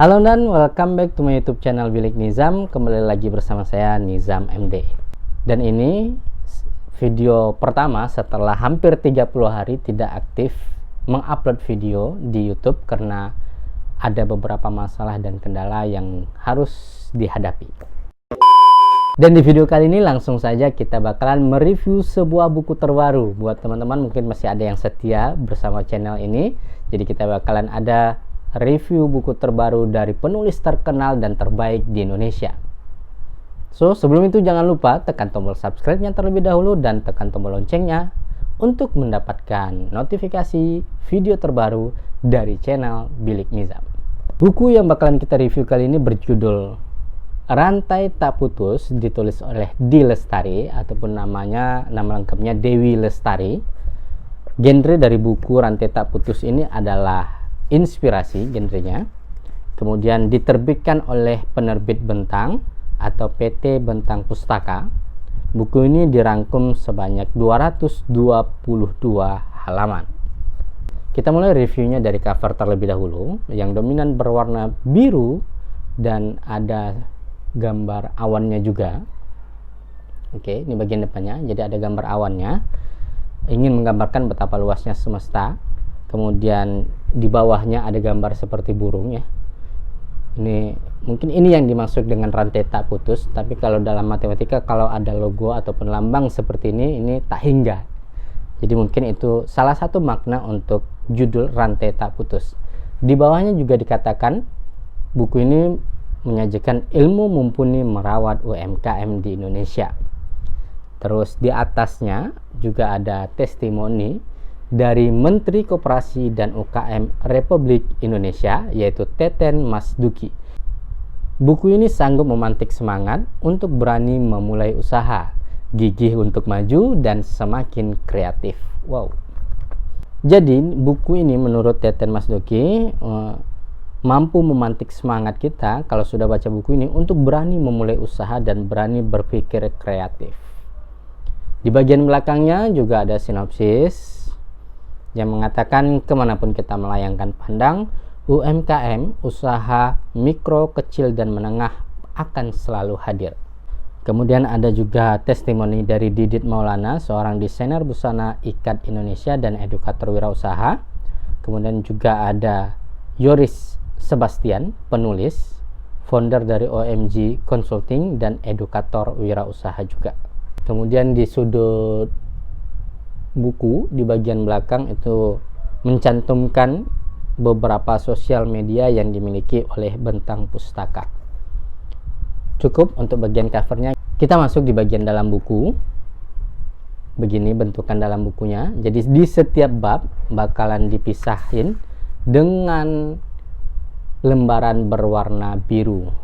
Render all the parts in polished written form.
Halo dan welcome back to my YouTube channel Bilik Nizam. Kembali lagi bersama saya Nizam MD. Dan ini video pertama setelah hampir 30 hari tidak aktif mengupload video di YouTube karena ada beberapa masalah dan kendala yang harus dihadapi. Dan di video kali ini langsung saja kita bakalan mereview sebuah buku terbaru. Buat teman-teman mungkin masih ada yang setia bersama channel ini. Jadi kita bakalan ada review buku terbaru dari penulis terkenal dan terbaik di Indonesia. So, sebelum itu jangan lupa tekan tombol subscribe-nya terlebih dahulu dan tekan tombol loncengnya untuk mendapatkan notifikasi video terbaru dari channel Bilik Nizam. Buku yang bakalan kita review kali ini berjudul Rantai Tak Putus, ditulis oleh Di Lestari ataupun nama lengkapnya Dewi Lestari. Genre dari buku Rantai Tak Putus ini adalah inspirasi genrenya, kemudian diterbitkan oleh penerbit Bentang atau PT Bentang Pustaka. Buku ini dirangkum sebanyak 222 halaman. Kita mulai reviewnya dari cover terlebih dahulu, yang dominan berwarna biru dan ada gambar awannya juga. Oke, ini bagian depannya, jadi ada gambar awannya, ingin menggambarkan betapa luasnya semesta. Kemudian di bawahnya ada gambar seperti burung ya. Mungkin ini yang dimaksud dengan rantai tak putus, tapi kalau dalam matematika kalau ada logo ataupun lambang seperti ini tak hingga. Jadi mungkin itu salah satu makna untuk judul Rantai Tak Putus. Di bawahnya juga dikatakan buku ini menyajikan ilmu mumpuni merawat UMKM di Indonesia. Terus di atasnya juga ada testimoni dari Menteri Koperasi dan UKM Republik Indonesia, yaitu Teten Mas Duki. Buku ini sanggup memantik semangat untuk berani memulai usaha, gigih untuk maju, dan semakin kreatif. Wow. Jadi buku ini menurut Teten Mas Duki mampu memantik semangat kita kalau sudah baca buku ini untuk berani memulai usaha dan berani berpikir kreatif. Di bagian belakangnya juga ada sinopsis yang mengatakan kemanapun kita melayangkan pandang, UMKM, usaha mikro, kecil, dan menengah akan selalu hadir. Kemudian ada juga testimoni dari Didit Maulana, seorang desainer busana ikat Indonesia dan edukator wirausaha. Kemudian juga ada Yoris Sebastian, penulis, founder dari OMG Consulting dan edukator wirausaha juga. Kemudian di sudut buku di bagian belakang itu mencantumkan beberapa sosial media yang dimiliki oleh Bentang Pustaka. Cukup untuk bagian covernya. Kita masuk di bagian dalam buku. Begini bentukan dalam bukunya. Jadi di setiap bab bakalan dipisahin dengan lembaran berwarna biru.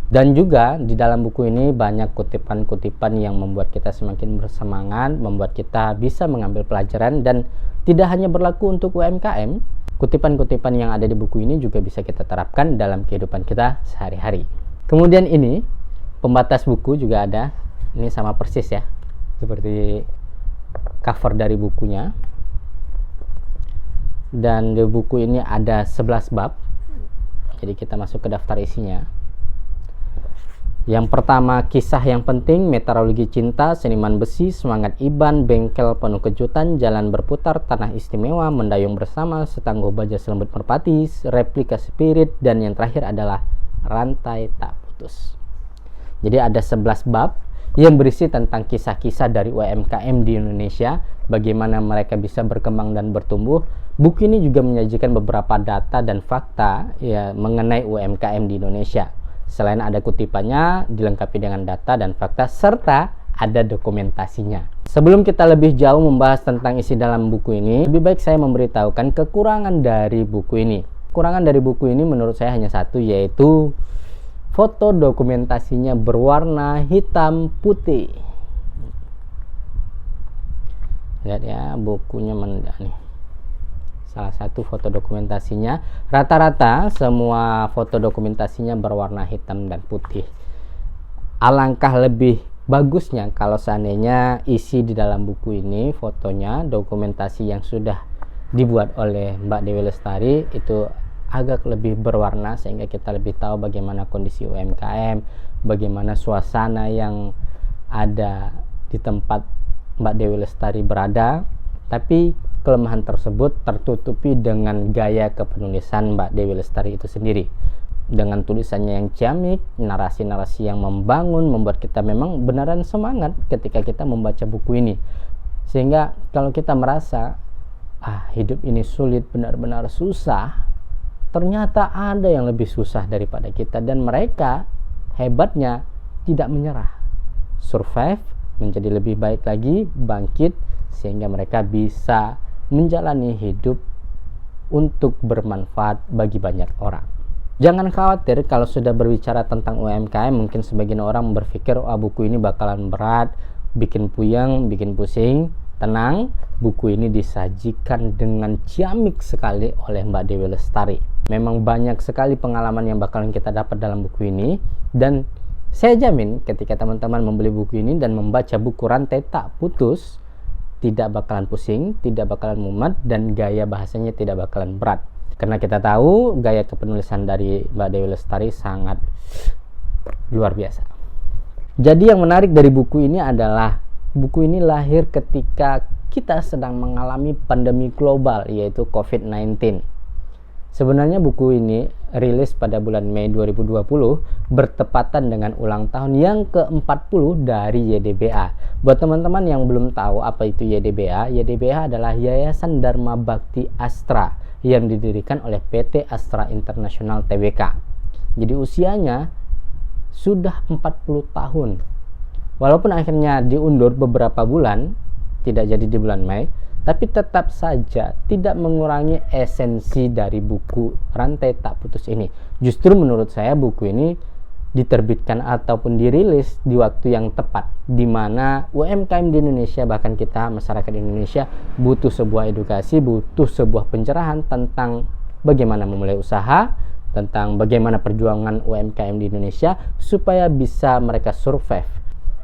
Dan juga di dalam buku ini banyak kutipan-kutipan yang membuat kita semakin bersemangat, membuat kita bisa mengambil pelajaran, dan tidak hanya berlaku untuk UMKM. Kutipan-kutipan yang ada di buku ini juga bisa kita terapkan dalam kehidupan kita sehari-hari. Kemudian ini pembatas buku juga ada. Ini sama persis ya, seperti cover dari bukunya. Dan di buku ini ada 11 bab. Jadi kita masuk ke daftar isinya. Yang pertama, kisah yang penting, meteorologi cinta, seniman besi, semangat iban, bengkel penuh kejutan, jalan berputar, tanah istimewa, mendayung bersama, setangguh baja selembut merpati, replika spirit, dan yang terakhir adalah Rantai Tak Putus. Jadi ada 11 bab yang berisi tentang kisah-kisah dari UMKM di Indonesia, bagaimana mereka bisa berkembang dan bertumbuh. Buku ini juga menyajikan beberapa data dan fakta ya mengenai UMKM di Indonesia. Selain ada kutipannya, dilengkapi dengan data dan fakta, serta ada dokumentasinya. Sebelum kita lebih jauh membahas tentang isi dalam buku ini, lebih baik saya memberitahukan kekurangan dari buku ini. Kekurangan dari buku ini menurut saya hanya satu, yaitu foto dokumentasinya berwarna hitam putih. Lihat ya, bukunya mana nih. Salah satu foto dokumentasinya, rata-rata semua foto dokumentasinya berwarna hitam dan putih. Alangkah lebih bagusnya kalau seandainya isi di dalam buku ini fotonya, dokumentasi yang sudah dibuat oleh Mbak Dewi Lestari itu agak lebih berwarna, sehingga kita lebih tahu bagaimana kondisi UMKM, bagaimana suasana yang ada di tempat Mbak Dewi Lestari berada. Tapi kelemahan tersebut tertutupi dengan gaya kepenulisan Mbak Dewi Lestari itu sendiri, dengan tulisannya yang ciamik, narasi-narasi yang membangun, membuat kita memang beneran semangat ketika kita membaca buku ini. Sehingga kalau kita merasa hidup ini sulit, benar-benar susah, ternyata ada yang lebih susah daripada kita, dan mereka hebatnya tidak menyerah, survive, menjadi lebih baik lagi, bangkit, sehingga mereka bisa menjalani hidup untuk bermanfaat bagi banyak orang. Jangan khawatir kalau sudah berbicara tentang UMKM. Mungkin sebagian orang berpikir buku ini bakalan berat, bikin puyeng, bikin pusing. Tenang, buku ini disajikan dengan ciamik sekali oleh Mbak Dewi Lestari. Memang banyak sekali pengalaman yang bakalan kita dapat dalam buku ini, dan saya jamin ketika teman-teman membeli buku ini dan membaca buku Rantai Tak Putus, tidak bakalan pusing, tidak bakalan mumet, dan gaya bahasanya tidak bakalan berat. Karena kita tahu gaya kepenulisan dari Mbak Dewi Lestari sangat luar biasa. Jadi yang menarik dari buku ini adalah buku ini lahir ketika kita sedang mengalami pandemi global, yaitu COVID-19. Sebenarnya buku ini rilis pada bulan Mei 2020, bertepatan dengan ulang tahun yang ke-40 dari YDBA. Buat teman-teman yang belum tahu apa itu YDBA, YDBA adalah Yayasan Dharma Bakti Astra yang didirikan oleh PT Astra International Tbk. Jadi usianya sudah 40 tahun. Walaupun akhirnya diundur beberapa bulan, tidak jadi di bulan Mei, tapi tetap saja tidak mengurangi esensi dari buku Rantai Tak Putus ini. Justru menurut saya buku ini diterbitkan ataupun dirilis di waktu yang tepat, di mana UMKM di Indonesia, bahkan kita masyarakat Indonesia, butuh sebuah edukasi, butuh sebuah pencerahan tentang bagaimana memulai usaha, tentang bagaimana perjuangan UMKM di Indonesia supaya bisa mereka survive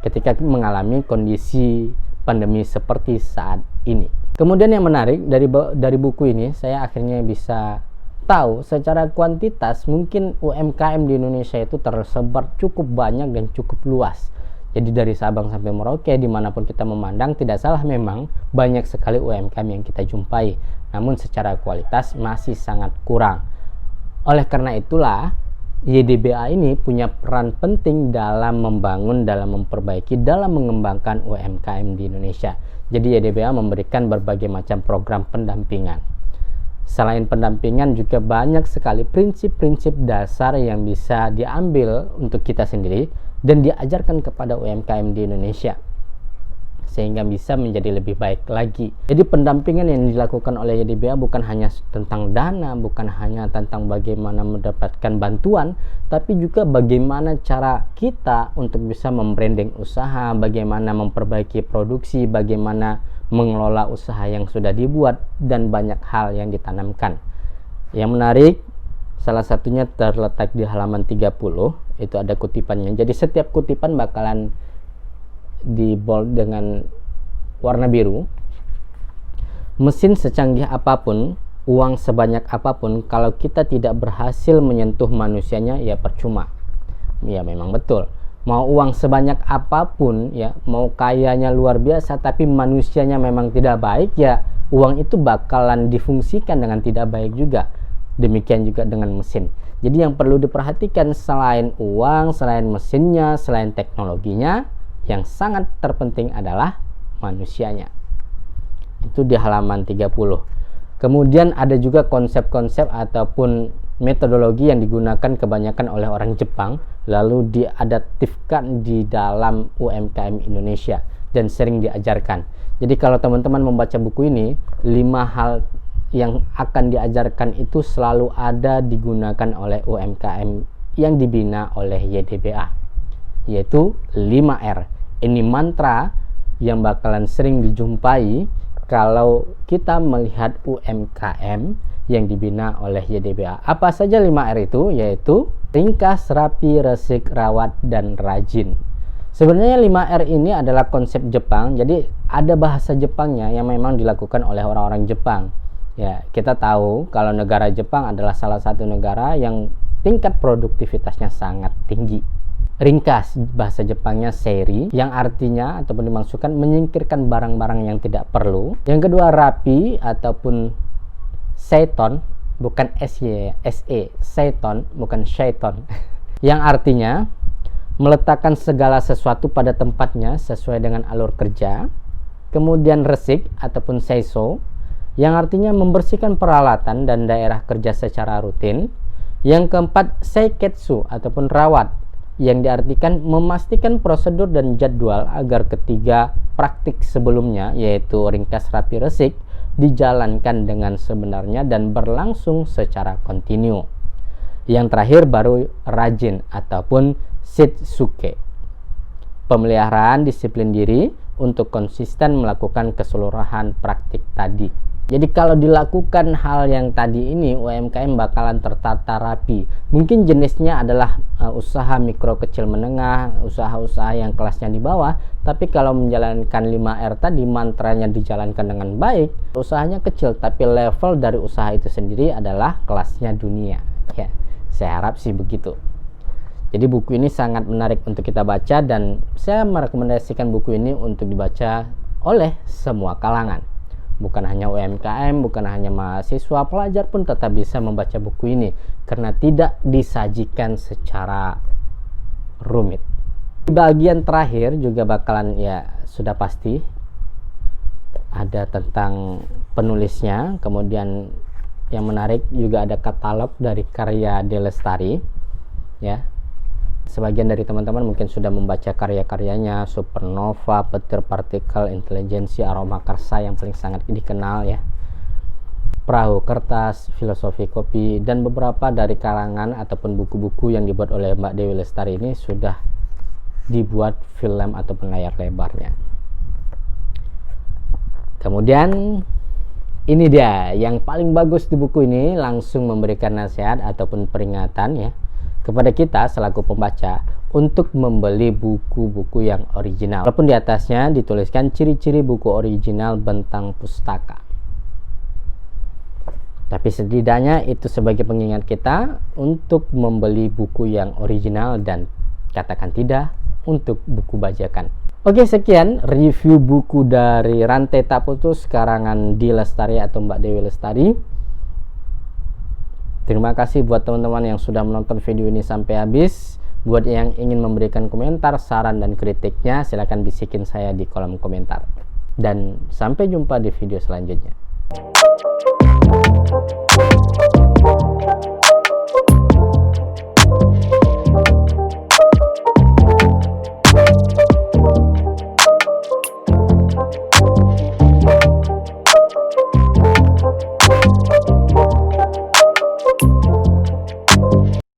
ketika mengalami kondisi pandemi seperti saat ini. Kemudian yang menarik dari buku ini, saya akhirnya bisa tahu secara kuantitas mungkin UMKM di Indonesia itu tersebar cukup banyak dan cukup luas. Jadi dari Sabang sampai Merauke, dimanapun kita memandang, tidak salah memang banyak sekali UMKM yang kita jumpai, namun secara kualitas masih sangat kurang. Oleh karena itulah YDBA ini punya peran penting dalam membangun, dalam memperbaiki, dalam mengembangkan UMKM di Indonesia. Jadi YDBA memberikan berbagai macam program pendampingan. Selain pendampingan, juga banyak sekali prinsip-prinsip dasar yang bisa diambil untuk kita sendiri dan diajarkan kepada UMKM di Indonesia, sehingga bisa menjadi lebih baik lagi. Jadi pendampingan yang dilakukan oleh YDBA bukan hanya tentang dana, bukan hanya tentang bagaimana mendapatkan bantuan, tapi juga bagaimana cara kita untuk bisa membranding usaha, bagaimana memperbaiki produksi, bagaimana mengelola usaha yang sudah dibuat, dan banyak hal yang ditanamkan. Yang menarik, salah satunya terletak di halaman 30, itu ada kutipannya. Jadi setiap kutipan bakalan di bold dengan warna biru. Mesin secanggih apapun, uang sebanyak apapun, kalau kita tidak berhasil menyentuh manusianya, ya percuma. Ya memang betul. Mau uang sebanyak apapun, ya mau kayanya luar biasa, tapi manusianya memang tidak baik, ya uang itu bakalan difungsikan dengan tidak baik juga. Demikian juga dengan mesin. Jadi yang perlu diperhatikan selain uang, selain mesinnya, selain teknologinya, yang sangat terpenting adalah manusianya. Itu di halaman 30. Kemudian ada juga konsep-konsep ataupun metodologi yang digunakan kebanyakan oleh orang Jepang, lalu diadaptifkan di dalam UMKM Indonesia dan sering diajarkan. Jadi kalau teman-teman membaca buku ini, 5 hal yang akan diajarkan itu selalu ada digunakan oleh UMKM yang dibina oleh YDBA, yaitu 5R. Ini mantra yang bakalan sering dijumpai kalau kita melihat UMKM yang dibina oleh YDBA. Apa saja 5R itu? Yaitu ringkas, rapi, resik, rawat, dan rajin. Sebenarnya 5R ini adalah konsep Jepang. Jadi ada bahasa Jepangnya yang memang dilakukan oleh orang-orang Jepang. Ya, kita tahu kalau negara Jepang adalah salah satu negara yang tingkat produktivitasnya sangat tinggi. Ringkas, bahasa Jepangnya seiri, yang artinya ataupun dimaksudkan menyingkirkan barang-barang yang tidak perlu. Yang kedua, rapi ataupun seiton, bukan SE, seiton, bukan shaiton. Yang artinya meletakkan segala sesuatu pada tempatnya sesuai dengan alur kerja. Kemudian resik ataupun seiso, yang artinya membersihkan peralatan dan daerah kerja secara rutin. Yang keempat, seiketsu ataupun rawat, yang diartikan memastikan prosedur dan jadwal agar ketiga praktik sebelumnya, yaitu ringkas, rapi, resik, dijalankan dengan sebenarnya dan berlangsung secara kontinu. Yang terakhir baru rajin ataupun shitsuke, pemeliharaan disiplin diri untuk konsisten melakukan keseluruhan praktik tadi. Jadi kalau dilakukan hal yang tadi ini, UMKM bakalan tertata rapi. Mungkin jenisnya adalah usaha mikro kecil menengah, usaha-usaha yang kelasnya di bawah. Tapi kalau menjalankan 5R tadi, mantranya dijalankan dengan baik, usahanya kecil tapi level dari usaha itu sendiri adalah kelasnya dunia. Ya, saya harap sih begitu. Jadi buku ini sangat menarik untuk kita baca dan saya merekomendasikan buku ini untuk dibaca oleh semua kalangan. Bukan hanya UMKM, bukan hanya mahasiswa, pelajar pun tetap bisa membaca buku ini karena tidak disajikan secara rumit. Di bagian terakhir juga bakalan, ya sudah pasti ada tentang penulisnya. Kemudian yang menarik juga ada katalog dari karya De Lestari. Ya, sebagian dari teman-teman mungkin sudah membaca karya-karyanya, Supernova, Petir Partikel, Intelijensi, Aroma Karsa yang paling sangat dikenal ya, Perahu Kertas, Filosofi Kopi, dan beberapa dari karangan ataupun buku-buku yang dibuat oleh Mbak Dewi Lestari ini sudah dibuat film ataupun layar lebarnya. Kemudian ini dia yang paling bagus di buku ini, langsung memberikan nasihat ataupun peringatan ya kepada kita selaku pembaca untuk membeli buku-buku yang original. Walaupun di atasnya dituliskan ciri-ciri buku original Bentang Pustaka, tapi setidaknya itu sebagai pengingat kita untuk membeli buku yang original dan katakan tidak untuk buku bajakan. Oke, sekian review buku dari Rantai Tak Putus karangan Di Lestari atau Mbak Dewi Lestari. Terima kasih buat teman-teman yang sudah menonton video ini sampai habis. Buat yang ingin memberikan komentar, saran, dan kritiknya, silahkan bisikin saya di kolom komentar. Dan sampai jumpa di video selanjutnya.